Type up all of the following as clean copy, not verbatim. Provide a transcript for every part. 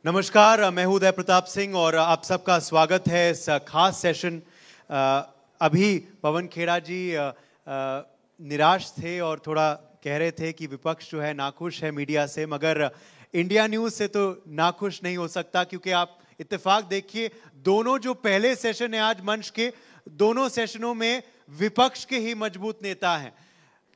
नमस्कार, मैं हूं उदय प्रताप सिंह और आप सबका स्वागत है इस खास सेशन। अभी पवन खेड़ा जी निराश थे और थोड़ा कह रहे थे कि विपक्ष जो है नाखुश है मीडिया से, मगर इंडिया न्यूज़ से तो नाखुश नहीं हो सकता, क्योंकि आप इत्तेफाक देखिए दोनों जो पहले सेशन है आज मंच के, दोनों सेशनों में विपक्ष के ही मजबूत नेता हैं।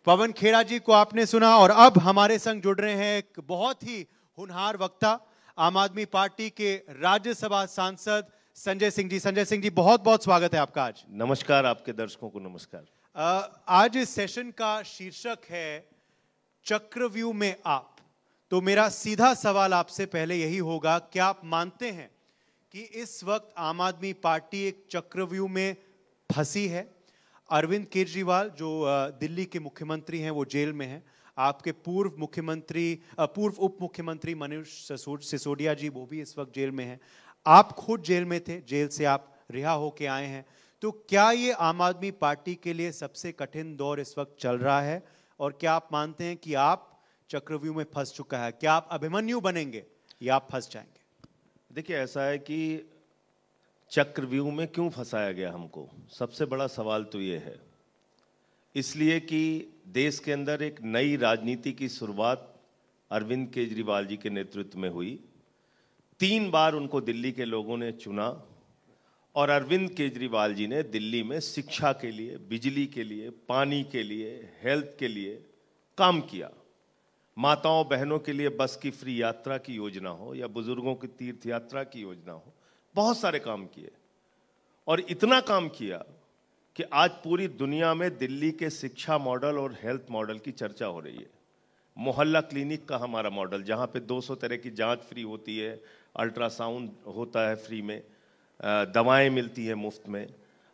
पवन खेड़ा जी को आपने सुना और अब हमारे संग जुड़ रहे हैं एक बहुत ही होनहार वक्ता, आम आदमी पार्टी के राज्यसभा सांसद संजय सिंह जी। संजय सिंह जी, बहुत बहुत स्वागत है आपका आज। नमस्कार, आपके दर्शकों को नमस्कार। आज इस सेशन का शीर्षक है चक्रव्यूह में आप। तो मेरा सीधा सवाल आपसे पहले यही होगा, क्या आप मानते हैं कि इस वक्त आम आदमी पार्टी एक चक्रव्यूह में फंसी है? अरविंद केजरीवाल जो दिल्ली के मुख्यमंत्री हैं वो जेल में हैं, आपके पूर्व उप मुख्यमंत्री मनीष सिसोदिया जी वो भी इस वक्त जेल में हैं, आप खुद जेल में थे, जेल से आप रिहा होके आए हैं। तो क्या ये आम आदमी पार्टी के लिए सबसे कठिन दौर इस वक्त चल रहा है और क्या आप मानते हैं कि आप चक्रव्यूह में फंस चुका है? क्या आप अभिमन्यु बनेंगे या आप फंस जाएंगे? देखिए, ऐसा है कि चक्रव्यूह में क्यों फंसाया गया हमको, सबसे बड़ा सवाल तो ये है। इसलिए कि देश के अंदर एक नई राजनीति की शुरुआत अरविंद केजरीवाल जी के नेतृत्व में हुई। 3 बार उनको दिल्ली के लोगों ने चुना और अरविंद केजरीवाल जी ने दिल्ली में शिक्षा के लिए, बिजली के लिए, पानी के लिए, हेल्थ के लिए काम किया। माताओं बहनों के लिए बस की फ्री यात्रा की योजना हो या बुजुर्गों की तीर्थ यात्रा की योजना हो, बहुत सारे काम किए। और इतना काम किया कि आज पूरी दुनिया में दिल्ली के शिक्षा मॉडल और हेल्थ मॉडल की चर्चा हो रही है। मोहल्ला क्लिनिक का हमारा मॉडल, जहाँ पे 200 तरह की जांच फ्री होती है, अल्ट्रासाउंड होता है फ्री में, दवाएं मिलती हैं मुफ्त में।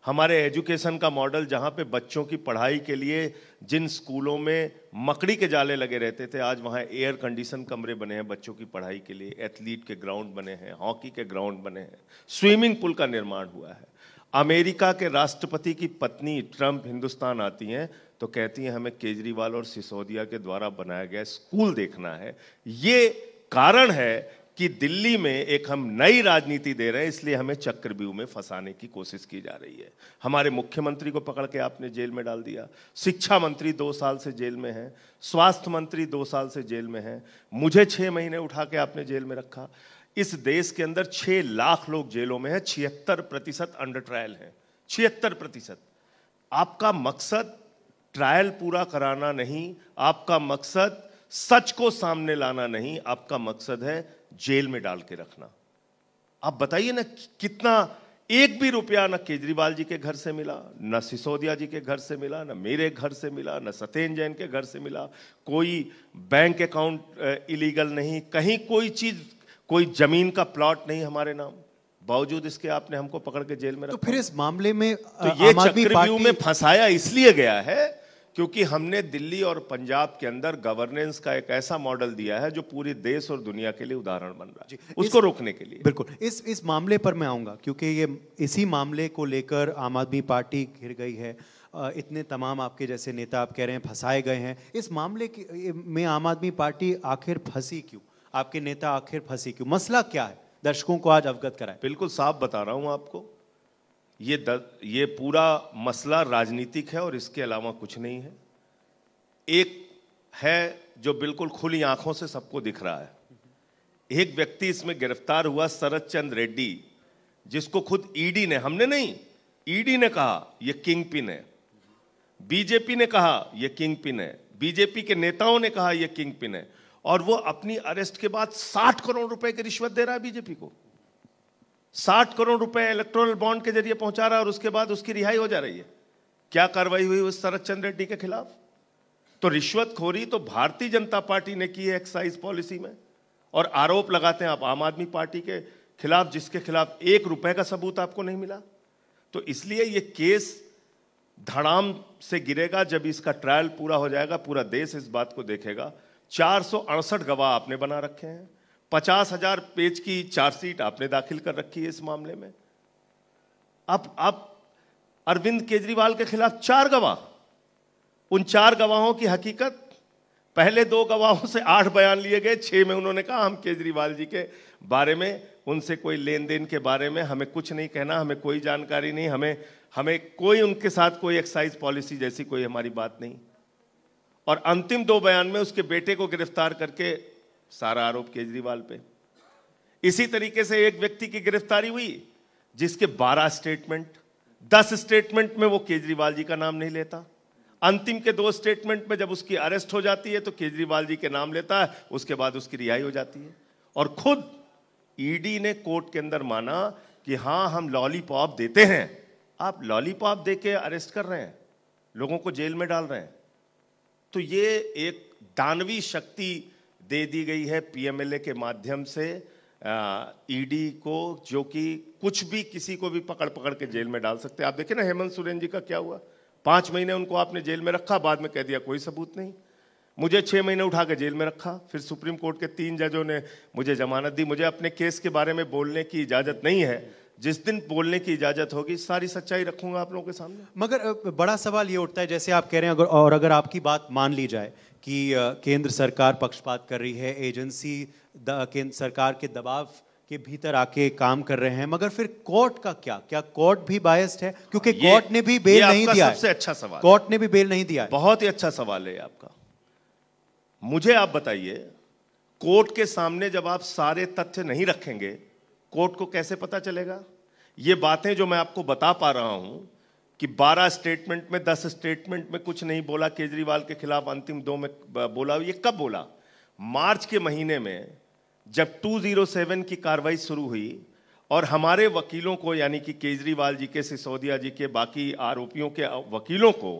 हमारे एजुकेशन का मॉडल, जहाँ पे बच्चों की पढ़ाई के लिए जिन स्कूलों में मकड़ी के जाले लगे रहते थे, आज वहाँ एयर कंडीशन कमरे बने हैं बच्चों की पढ़ाई के लिए, एथलीट के ग्राउंड बने हैं, हॉकी के ग्राउंड बने हैं, स्विमिंग पूल का निर्माण हुआ है। अमेरिका के राष्ट्रपति की पत्नी ट्रंप हिंदुस्तान आती हैं तो कहती हैं हमें केजरीवाल और सिसोदिया के द्वारा बनाया गया स्कूल देखना है। ये कारण है कि दिल्ली में एक हम नई राजनीति दे रहे हैं, इसलिए हमें चक्रव्यूह में फंसाने की कोशिश की जा रही है। हमारे मुख्यमंत्री को पकड़ के आपने जेल में डाल दिया, शिक्षा मंत्री 2 साल से जेल में है, स्वास्थ्य मंत्री 2 साल से जेल में है, मुझे 6 महीने उठा के आपने जेल में रखा। इस देश के अंदर 6 लाख लोग जेलों में हैं, 76% अंडर ट्रायल हैं, 76%। आपका मकसद ट्रायल पूरा कराना नहीं, आपका मकसद सच को सामने लाना नहीं, आपका मकसद है जेल में डाल के रखना। आप बताइए ना, कितना एक भी रुपया न केजरीवाल जी के घर से मिला, न सिसोदिया जी के घर से मिला, न मेरे घर से मिला, न सत्येंद्र जैन के घर से मिला। कोई बैंक अकाउंट इलीगल नहीं, कहीं कोई चीज, कोई जमीन का प्लॉट नहीं हमारे नाम, बावजूद इसके आपने हमको पकड़ के जेल में रखा। तो फिर इस मामले में तो ये चक्रव्यूह में फंसाया इसलिए गया है क्योंकि हमने दिल्ली और पंजाब के अंदर गवर्नेंस का एक ऐसा मॉडल दिया है जो पूरे देश और दुनिया के लिए उदाहरण बन रहा है, उसको रोकने के लिए। बिल्कुल, इस मामले पर मैं आऊंगा क्योंकि ये इसी मामले को लेकर आम आदमी पार्टी घिर गई है। इतने तमाम आपके जैसे नेता आप कह रहे हैं फंसाए गए हैं। इस मामले में आम आदमी पार्टी आखिर फंसी क्यों? आपके नेता आखिर फंसी क्यों? मसला क्या है? दर्शकों को आज अवगत कराएं। बिल्कुल साफ बता रहा हूं आपको, ये पूरा मसला राजनीतिक है और इसके अलावा कुछ नहीं है। एक है जो बिल्कुल खुली आंखों से सबको दिख रहा है। एक व्यक्ति इसमें गिरफ्तार हुआ, शरद चंद्र रेड्डी, जिसको खुद ईडी ने, हमने नहीं, ईडी ने कहा यह किंग पिन है, बीजेपी ने कहा यह किंग पिन है, बीजेपी के नेताओं ने कहा यह किंग पिन है, और वो अपनी अरेस्ट के बाद 60 करोड़ रुपए की रिश्वत दे रहा है बीजेपी को। 60 करोड़ रुपए इलेक्टोरल बॉन्ड के जरिए पहुंचा रहा है और उसके बाद उसकी रिहाई हो जा रही है। क्या कार्रवाई हुई उस शरद चंद्र रेड्डी के खिलाफ? तो रिश्वतखोरी तो भारतीय जनता पार्टी ने की है एक्साइज पॉलिसी में, और आरोप लगाते हैं आप आम आदमी पार्टी के खिलाफ, जिसके खिलाफ 1 रुपए का सबूत आपको नहीं मिला। तो इसलिए ये केस धड़ाम से गिरेगा जब इसका ट्रायल पूरा हो जाएगा। पूरा देश इस बात को देखेगा। 468 गवाह आपने बना रखे हैं, 50,000 पेज की चार्जशीट आपने दाखिल कर रखी है इस मामले में। अब अरविंद केजरीवाल के खिलाफ 4 गवाह, उन 4 गवाहों की हकीकत पहले 2 गवाहों से 8 बयान लिए गए, 6 में उन्होंने कहा हम केजरीवाल जी के बारे में, उनसे कोई लेन देन के बारे में हमें कुछ नहीं कहना, हमें कोई जानकारी नहीं, हमें कोई उनके साथ कोई एक्साइज पॉलिसी जैसी कोई हमारी बात नहीं। और अंतिम 2 बयान में उसके बेटे को गिरफ्तार करके सारा आरोप केजरीवाल पे। इसी तरीके से एक व्यक्ति की गिरफ्तारी हुई जिसके 12 स्टेटमेंट, 10 स्टेटमेंट में वो केजरीवाल जी का नाम नहीं लेता, अंतिम के 2 स्टेटमेंट में जब उसकी अरेस्ट हो जाती है तो केजरीवाल जी के नाम लेता है, उसके बाद उसकी रिहाई हो जाती है। और खुद ईडी ने कोर्ट के अंदर माना कि हां हम लॉलीपॉप देते हैं। आप लॉलीपॉप देके अरेस्ट कर रहे हैं, लोगों को जेल में डाल रहे हैं। तो ये एक दानवी शक्ति दे दी गई है पीएमएलए के माध्यम से ईडी को, जो कि कुछ भी किसी को भी पकड़ पकड़ के जेल में डाल सकते हैं। आप देखिए ना हेमंत सोरेन जी का क्या हुआ, 5 महीने उनको आपने जेल में रखा, बाद में कह दिया कोई सबूत नहीं। मुझे 6 महीने उठा के जेल में रखा, फिर सुप्रीम कोर्ट के 3 जजों ने मुझे जमानत दी। मुझे अपने केस के बारे में बोलने की इजाजत नहीं है, जिस दिन बोलने की इजाजत होगी सारी सच्चाई रखूंगा आप लोगों के सामने। मगर बड़ा सवाल ये उठता है, जैसे आप कह रहे हैं, अगर आपकी बात मान ली जाए कि केंद्र सरकार पक्षपात कर रही है, एजेंसी केंद्र सरकार के दबाव के भीतर आके काम कर रहे हैं, मगर फिर कोर्ट का क्या कोर्ट भी बायस्ड है? क्योंकि कोर्ट ने भी बेल नहीं दिया है। सबसे अच्छा सवाल, कोर्ट ने भी बेल नहीं दिया है। बहुत ही अच्छा सवाल है आपका। मुझे आप बताइए, कोर्ट के सामने जब आप सारे तथ्य नहीं रखेंगे, कोर्ट को कैसे पता चलेगा? ये बातें जो मैं आपको बता पा रहा हूं कि 12 स्टेटमेंट में, 10 स्टेटमेंट में कुछ नहीं बोला केजरीवाल के खिलाफ, अंतिम 2 में बोला, ये कब बोला? मार्च के महीने में जब 207 की कार्रवाई शुरू हुई और हमारे वकीलों को, यानी कि केजरीवाल जी के, सिसोदिया जी के, बाकी आरोपियों के वकीलों को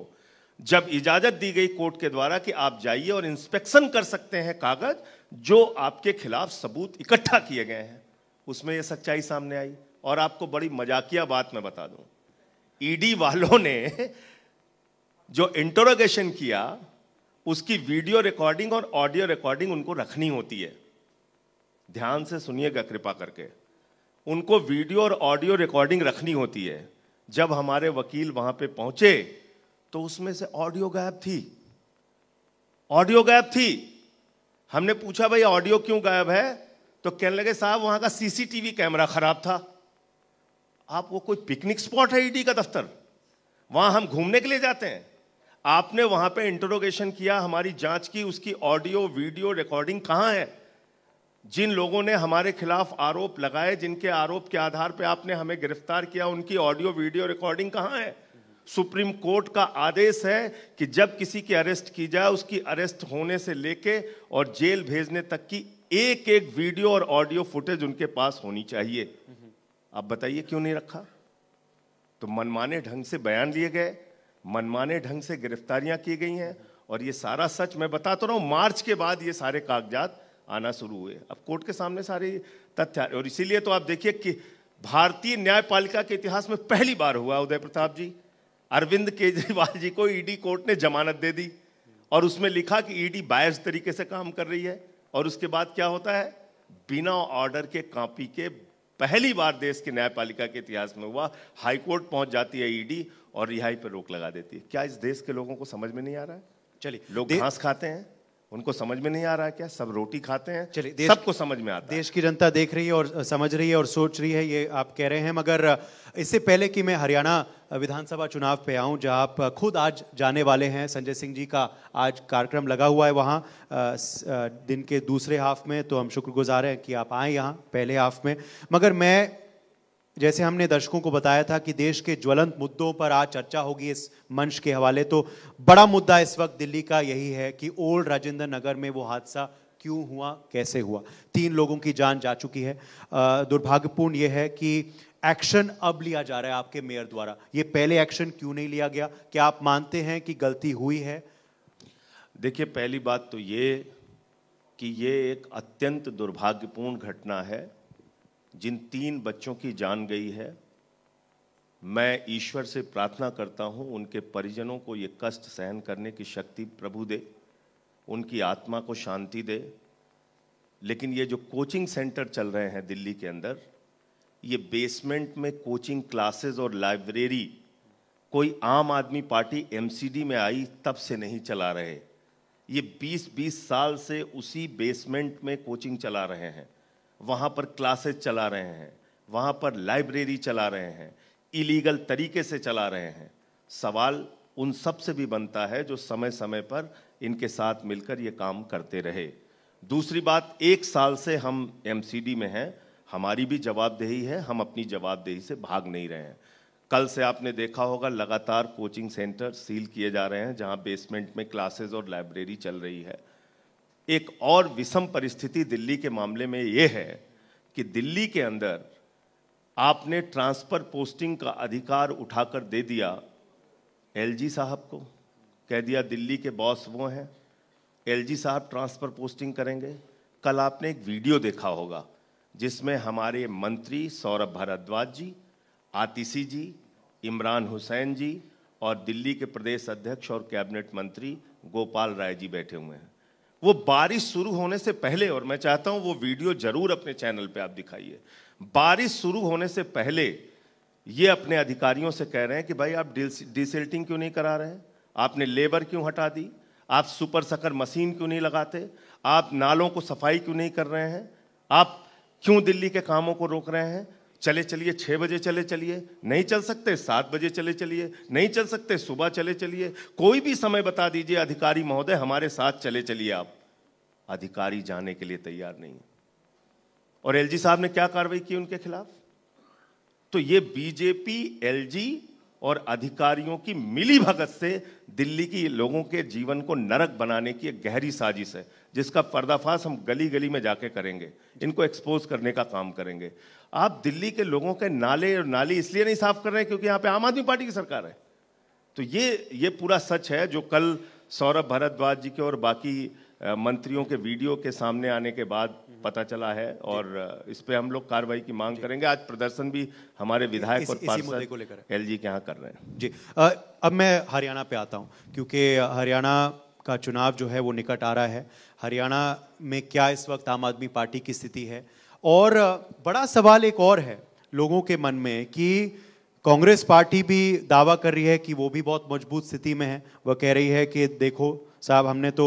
जब इजाजत दी गई कोर्ट के द्वारा कि आप जाइए और इंस्पेक्शन कर सकते हैं कागज जो आपके खिलाफ सबूत इकट्ठा किए गए हैं, उसमें यह सच्चाई सामने आई। और आपको बड़ी मजाकिया बात मैं बता दूं, ईडी वालों ने जो इंटरोगेशन किया उसकी वीडियो रिकॉर्डिंग और ऑडियो रिकॉर्डिंग उनको रखनी होती है। ध्यान से सुनिएगा कृपा करके, उनको वीडियो और ऑडियो रिकॉर्डिंग रखनी होती है। जब हमारे वकील वहां पे पहुंचे तो उसमें से ऑडियो गायब थी, ऑडियो गायब थी। हमने पूछा भाई ऑडियो क्यों गायब है? तो कहने लगे साहब वहां का सीसीटीवी कैमरा खराब था। आप वो कोई पिकनिक स्पॉट है ईडी का दफ्तर? वहां हम घूमने के लिए जाते हैं? आपने वहां पे इंटरोगेशन किया, हमारी जांच की, उसकी ऑडियो वीडियो रिकॉर्डिंग कहां है? जिन लोगों ने हमारे खिलाफ आरोप लगाए, जिनके आरोप के आधार पे आपने हमें गिरफ्तार किया, उनकी ऑडियो वीडियो रिकॉर्डिंग कहां है? सुप्रीम कोर्ट का आदेश है कि जब किसी की अरेस्ट की जाए, उसकी अरेस्ट होने से लेके और जेल भेजने तक की एक एक वीडियो और ऑडियो फुटेज उनके पास होनी चाहिए। आप बताइए क्यों नहीं रखा? तो मनमाने ढंग से बयान लिए गए, मनमाने ढंग से गिरफ्तारियां की गई हैं। और ये सारा सच मैं बताता रहा हूं, मार्च के बाद ये सारे कागजात आना शुरू हुए। अब कोर्ट के सामने सारे तथ्य, और इसीलिए तो आप देखिए कि भारतीय न्यायपालिका के इतिहास में पहली बार हुआ, उदय प्रताप जी, अरविंद केजरीवाल जी को ईडी कोर्ट ने जमानत दे दी और उसमें लिखा कि ईडी बायस्ड तरीके से काम कर रही है। और उसके बाद क्या होता है? बिना ऑर्डर के, कॉपी के, पहली बार देश के न्यायपालिका के इतिहास में हुआ, हाईकोर्ट पहुंच जाती है ईडी और रिहाई पर रोक लगा देती है। क्या इस देश के लोगों को समझ में नहीं आ रहा है? चलिए, लोग घास खाते हैं, उनको समझ में नहीं आ रहा है क्या? सब रोटी खाते हैं, चलिए, सबको समझ में आता है। देश की जनता देख रही है और समझ रही है और सोच रही है, ये आप कह रहे हैं। मगर इससे पहले कि मैं हरियाणा विधानसभा चुनाव पे आऊं, जहां आप खुद आज जाने वाले हैं, संजय सिंह जी का आज कार्यक्रम लगा हुआ है वहां दिन के दूसरे हाफ में, तो हम शुक्रगुजार हैं कि आप आए यहाँ पहले हाफ में। मगर मैं, जैसे हमने दर्शकों को बताया था कि देश के ज्वलंत मुद्दों पर आज चर्चा होगी इस मंच के हवाले, तो बड़ा मुद्दा इस वक्त दिल्ली का यही है कि ओल्ड राजेंद्र नगर में वो हादसा क्यों हुआ, कैसे हुआ। 3 लोगों की जान जा चुकी है। दुर्भाग्यपूर्ण यह है कि एक्शन अब लिया जा रहा है आपके मेयर द्वारा। ये पहले एक्शन क्यों नहीं लिया गया? क्या आप मानते हैं कि गलती हुई है? देखिए, पहली बात तो ये कि ये एक अत्यंत दुर्भाग्यपूर्ण घटना है जिन 3 बच्चों की जान गई है। मैं ईश्वर से प्रार्थना करता हूं उनके परिजनों को ये कष्ट सहन करने की शक्ति प्रभु दे, उनकी आत्मा को शांति दे। लेकिन ये जो कोचिंग सेंटर चल रहे हैं दिल्ली के अंदर, ये बेसमेंट में कोचिंग क्लासेस और लाइब्रेरी कोई आम आदमी पार्टी एमसीडी में आई तब से नहीं चला रहे। ये 20-20 साल से उसी बेसमेंट में कोचिंग चला रहे हैं, वहाँ पर क्लासेस चला रहे हैं, वहाँ पर लाइब्रेरी चला रहे हैं, इलीगल तरीके से चला रहे हैं। सवाल उन सब से भी बनता है जो समय समय पर इनके साथ मिलकर ये काम करते रहे। दूसरी बात, 1 साल से हम एमसीडी में हैं, हमारी भी जवाबदेही है, हम अपनी जवाबदेही से भाग नहीं रहे हैं। कल से आपने देखा होगा लगातार कोचिंग सेंटर सील किए जा रहे हैं जहां बेसमेंट में क्लासेस और लाइब्रेरी चल रही है। एक और विषम परिस्थिति दिल्ली के मामले में यह है कि दिल्ली के अंदर आपने ट्रांसफर पोस्टिंग का अधिकार उठाकर दे दिया एलजी साहब को, कह दिया दिल्ली के बॉस वो हैं, एलजी साहब ट्रांसफर पोस्टिंग करेंगे। कल आपने एक वीडियो देखा होगा जिसमें हमारे मंत्री सौरभ भारद्वाज जी, आतिशी जी, इमरान हुसैन जी और दिल्ली के प्रदेश अध्यक्ष और कैबिनेट मंत्री गोपाल राय जी बैठे हुए हैं। वो बारिश शुरू होने से पहले, और मैं चाहता हूं वो वीडियो जरूर अपने चैनल पे आप दिखाइए, बारिश शुरू होने से पहले ये अपने अधिकारियों से कह रहे हैं कि भाई आप डिसिल्टिंग क्यों नहीं करा रहे हैं, आपने लेबर क्यों हटा दी, आप सुपर सकर मशीन क्यों नहीं लगाते, आप नालों को सफाई क्यों नहीं कर रहे हैं, आप क्यों दिल्ली के कामों को रोक रहे हैं। चले चलिए 6 बजे चले चलिए, नहीं चल सकते 7 बजे चले चलिए, नहीं चल सकते सुबह चले चलिए, कोई भी समय बता दीजिए अधिकारी महोदय हमारे साथ चले चलिए। आप अधिकारी जाने के लिए तैयार नहीं। और एलजी साहब ने क्या कार्रवाई की उनके खिलाफ। तो ये बीजेपी, एलजी और अधिकारियों की मिलीभगत से दिल्ली की लोगों के जीवन को नरक बनाने की एक गहरी साजिश है, जिसका पर्दाफाश हम गली गली में जाके करेंगे, इनको एक्सपोज करने का काम करेंगे। आप दिल्ली के लोगों के नाले और नाली इसलिए नहीं साफ कर रहे हैं क्योंकि यहाँ पे आम आदमी पार्टी की सरकार है। तो ये पूरा सच है जो कल सौरभ भारद्वाज जी के और बाकी मंत्रियों के वीडियो के सामने आने के बाद पता चला है, और इस पे हम लोग कार्रवाई की मांग करेंगे। आज प्रदर्शन भी हमारे विधायक और पार्षद एलजी के यहाँ कर रहे हैं। जी, अब मैं हरियाणा पे आता हूँ क्योंकि हरियाणा का चुनाव जो है वो निकट आ रहा है। हरियाणा में क्या इस वक्त आम आदमी पार्टी की स्थिति है, और बड़ा सवाल एक और है लोगों के मन में कि कांग्रेस पार्टी भी दावा कर रही है कि वो भी बहुत मजबूत स्थिति में है। वह कह रही है कि देखो साहब हमने तो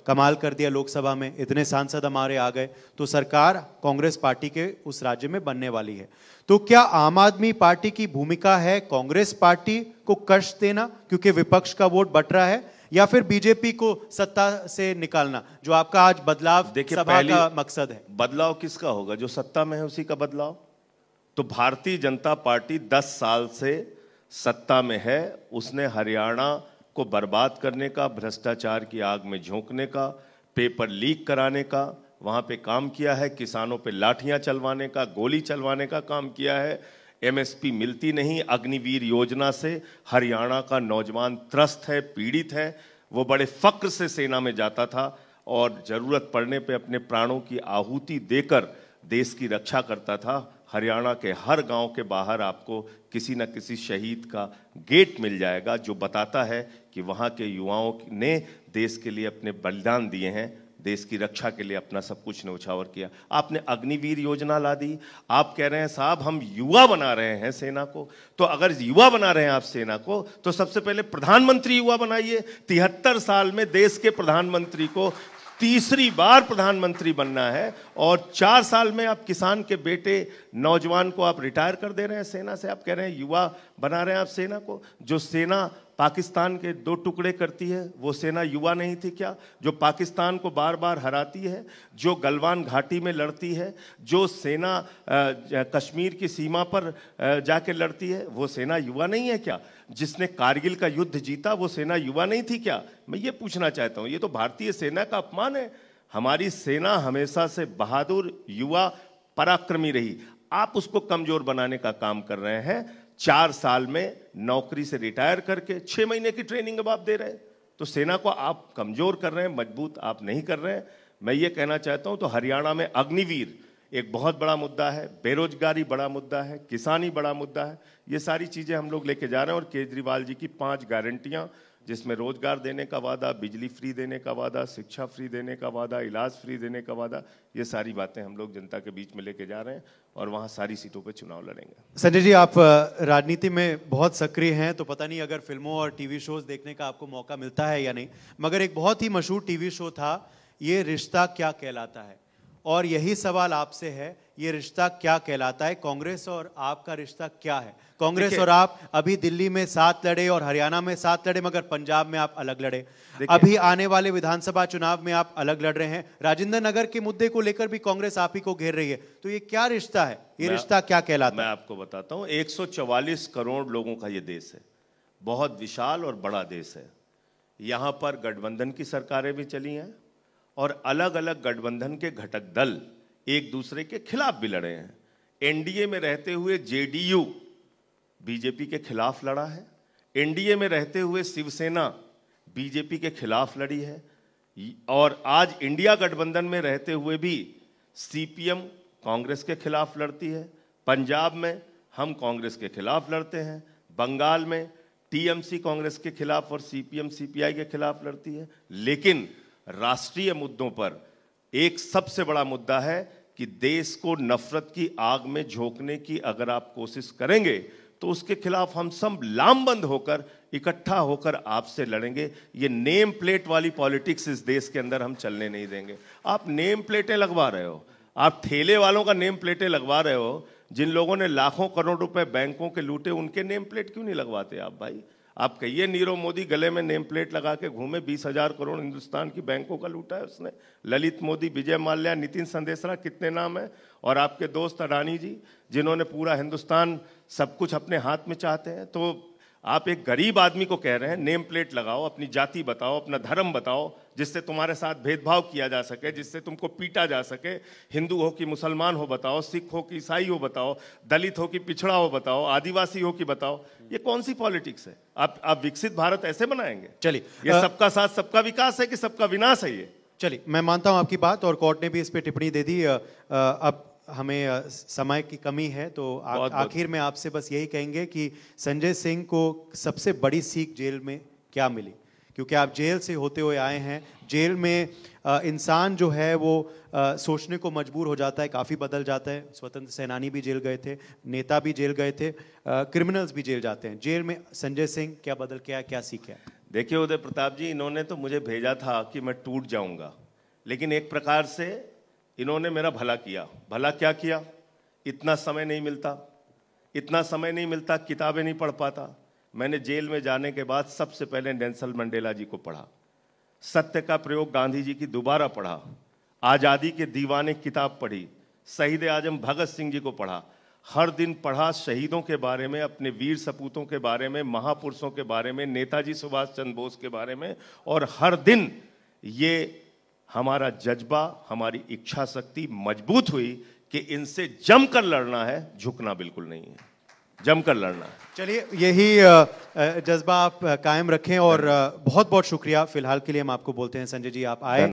कमाल कर दिया, लोकसभा में इतने सांसद हमारे आ गए, तो सरकार कांग्रेस पार्टी के उस राज्य में बनने वाली है। तो क्या आम आदमी पार्टी की भूमिका है कांग्रेस पार्टी को कष्ट देना क्योंकि विपक्ष का वोट बट रहा है, या फिर बीजेपी को सत्ता से निकालना, जो आपका आज बदलाव सभा का मकसद है? बदलाव किसका होगा? जो सत्ता में है उसी का बदलाव। तो भारतीय जनता पार्टी 10 साल से सत्ता में है, उसने हरियाणा को बर्बाद करने का, भ्रष्टाचार की आग में झोंकने का, पेपर लीक कराने का वहां पे काम किया है, किसानों पे लाठियां चलवाने का, गोली चलवाने का काम किया है। एमएसपी मिलती नहीं, अग्निवीर योजना से हरियाणा का नौजवान त्रस्त है, पीड़ित है। वो बड़े फक्र से सेना में जाता था और जरूरत पड़ने पे अपने प्राणों की आहुति देकर देश की रक्षा करता था। हरियाणा के हर गांव के बाहर आपको किसी न किसी शहीद का गेट मिल जाएगा जो बताता है कि वहां के युवाओं ने देश के लिए अपने बलिदान दिए हैं, देश की रक्षा के लिए अपना सब कुछ न्यौछावर किया। आपने अग्निवीर योजना ला दी। आप कह रहे हैं साहब हम युवा बना रहे हैं सेना को, तो अगर युवा बना रहे हैं आप सेना को तो सबसे पहले प्रधानमंत्री युवा बनाइए। 73 साल में देश के प्रधानमंत्री को तीसरी बार प्रधानमंत्री बनना है, और 4 साल में आप किसान के बेटे नौजवान को आप रिटायर कर दे रहे हैं सेना से। आप कह रहे हैं युवा बना रहे हैं आप सेना को। जो सेना पाकिस्तान के 2 टुकड़े करती है वो सेना युवा नहीं थी क्या? जो पाकिस्तान को बार बार हराती है, जो गलवान घाटी में लड़ती है, जो सेना कश्मीर की सीमा पर जाके लड़ती है, वो सेना युवा नहीं है क्या? जिसने कारगिल का युद्ध जीता वो सेना युवा नहीं थी क्या? मैं ये पूछना चाहता हूँ। ये तो भारतीय सेना का अपमान है। हमारी सेना हमेशा से बहादुर, युवा, पराक्रमी रही। आप उसको कमजोर बनाने का काम कर रहे हैं। 4 साल में नौकरी से रिटायर करके 6 महीने की ट्रेनिंग अब आप दे रहे हैं, तो सेना को आप कमजोर कर रहे हैं, मजबूत आप नहीं कर रहे हैं। मैं ये कहना चाहता हूं, तो हरियाणा में अग्निवीर एक बहुत बड़ा मुद्दा है, बेरोजगारी बड़ा मुद्दा है, किसानी बड़ा मुद्दा है। ये सारी चीजें हम लोग लेके जा रहे हैं, और केजरीवाल जी की 5 गारंटियां जिसमें रोजगार देने का वादा, बिजली फ्री देने का वादा, शिक्षा फ्री देने का वादा, इलाज फ्री देने का वादा, ये सारी बातें हम लोग जनता के बीच में लेके जा रहे हैं और वहाँ सारी सीटों पे चुनाव लड़ेंगे। संजय जी, आप राजनीति में बहुत सक्रिय हैं, तो पता नहीं अगर फिल्मों और टीवी शोज देखने का आपको मौका मिलता है या नहीं, मगर एक बहुत ही मशहूर टीवी शो था, ये रिश्ता क्या कहलाता है, और यही सवाल आपसे है, ये रिश्ता क्या कहलाता है? कांग्रेस और आपका रिश्ता क्या है? कांग्रेस और आप अभी दिल्ली में साथ लड़े और हरियाणा में साथ लड़े, मगर पंजाब में आप अलग लड़े। अभी आने वाले विधानसभा चुनाव में आप अलग लड़ रहे हैं। राजेंद्र नगर के मुद्दे को लेकर भी कांग्रेस आप ही को घेर रही है, तो ये क्या रिश्ता है? ये रिश्ता क्या कहलाता है? मैं आपको बताता हूं, 144 करोड़ लोगों का ये देश है, बहुत विशाल और बड़ा देश है। यहां पर गठबंधन की सरकारें भी चली हैं और अलग अलग गठबंधन के घटक दल एक दूसरे के खिलाफ भी लड़े हैं। एनडीए में रहते हुए जेडीयू बीजेपी के खिलाफ लड़ा है, एनडीए में रहते हुए शिवसेना बीजेपी के खिलाफ लड़ी है, और आज इंडिया गठबंधन में रहते हुए भी सीपीएम कांग्रेस के खिलाफ लड़ती है। पंजाब में हम कांग्रेस के खिलाफ लड़ते हैं, बंगाल में टीएमसी कांग्रेस के खिलाफ और सीपीएम सीपीआई के खिलाफ लड़ती है। लेकिन राष्ट्रीय मुद्दों पर एक सबसे बड़ा मुद्दा है कि देश को नफरत की आग में झोंकने की अगर आप कोशिश करेंगे तो उसके खिलाफ हम सब लामबंद होकर, इकट्ठा होकर आपसे लड़ेंगे। ये नेम प्लेट वाली पॉलिटिक्स इस देश के अंदर हम चलने नहीं देंगे। आप नेम प्लेटें लगवा रहे हो, आप ठेले वालों का नेम प्लेटें लगवा रहे हो। जिन लोगों ने लाखों करोड़ रुपए बैंकों के लूटे, उनके नेम प्लेट क्यों नहीं लगवाते आप भाई? आप कहिए नीरव मोदी गले में नेम प्लेट लगा के घूमे, 20,000 करोड़ हिंदुस्तान की बैंकों का लूटा है उसने। ललित मोदी, विजय माल्या, नितिन संदेशरा, कितने नाम है। और आपके दोस्त अडानी जी, जिन्होंने पूरा हिंदुस्तान सब कुछ अपने हाथ में चाहते हैं। तो आप एक गरीब आदमी को कह रहे हैं नेम प्लेट लगाओ, अपनी जाति बताओ, अपना धर्म बताओ, जिससे तुम्हारे साथ भेदभाव किया जा सके, जिससे तुमको पीटा जा सके। हिंदू हो कि मुसलमान हो बताओ, सिख हो कि ईसाई हो बताओ, दलित हो कि पिछड़ा हो बताओ, आदिवासी हो कि बताओ। ये कौन सी पॉलिटिक्स है? आप विकसित भारत ऐसे बनाएंगे? चलिए, ये सबका साथ सबका विकास है कि सबका विनाश है? ये चलिए, मैं मानता हूं आपकी बात, और कोर्ट ने भी इस पे टिप्पणी दे दी। अब हमें समय की कमी है, तो आखिर में आपसे बस यही कहेंगे कि संजय सिंह को सबसे बड़ी सीख जेल में क्या मिली? क्योंकि आप जेल से होते हुए आए हैं। जेल में इंसान जो है वो सोचने को मजबूर हो जाता है, काफ़ी बदल जाता है। स्वतंत्र सेनानी भी जेल गए थे, नेता भी जेल गए थे, क्रिमिनल्स भी जेल जाते हैं। जेल में संजय सिंह क्या बदल के आया, क्या सीखा? देखिए उदय प्रताप जी, इन्होंने तो मुझे भेजा था कि मैं टूट जाऊंगा, लेकिन एक प्रकार से इन्होंने मेरा भला किया। भला क्या किया? इतना समय नहीं मिलता, इतना समय नहीं मिलता, किताबें नहीं पढ़ पाता। मैंने जेल में जाने के बाद सबसे पहले नेल्सन मंडेला जी को पढ़ा, सत्य का प्रयोग गांधी जी की दोबारा पढ़ा, आज़ादी के दीवाने किताब पढ़ी, शहीद आजम भगत सिंह जी को पढ़ा। हर दिन पढ़ा शहीदों के बारे में, अपने वीर सपूतों के बारे में, महापुरुषों के बारे में, नेताजी सुभाष चंद्र बोस के बारे में। और हर दिन ये हमारा जज्बा, हमारी इच्छा शक्ति मजबूत हुई कि इनसे जमकर लड़ना है, झुकना बिल्कुल नहीं है, जमकर लड़ना है। चलिए, यही जज्बा आप कायम रखें, और बहुत बहुत शुक्रिया। फिलहाल के लिए हम आपको बोलते हैं संजय जी, आप आए।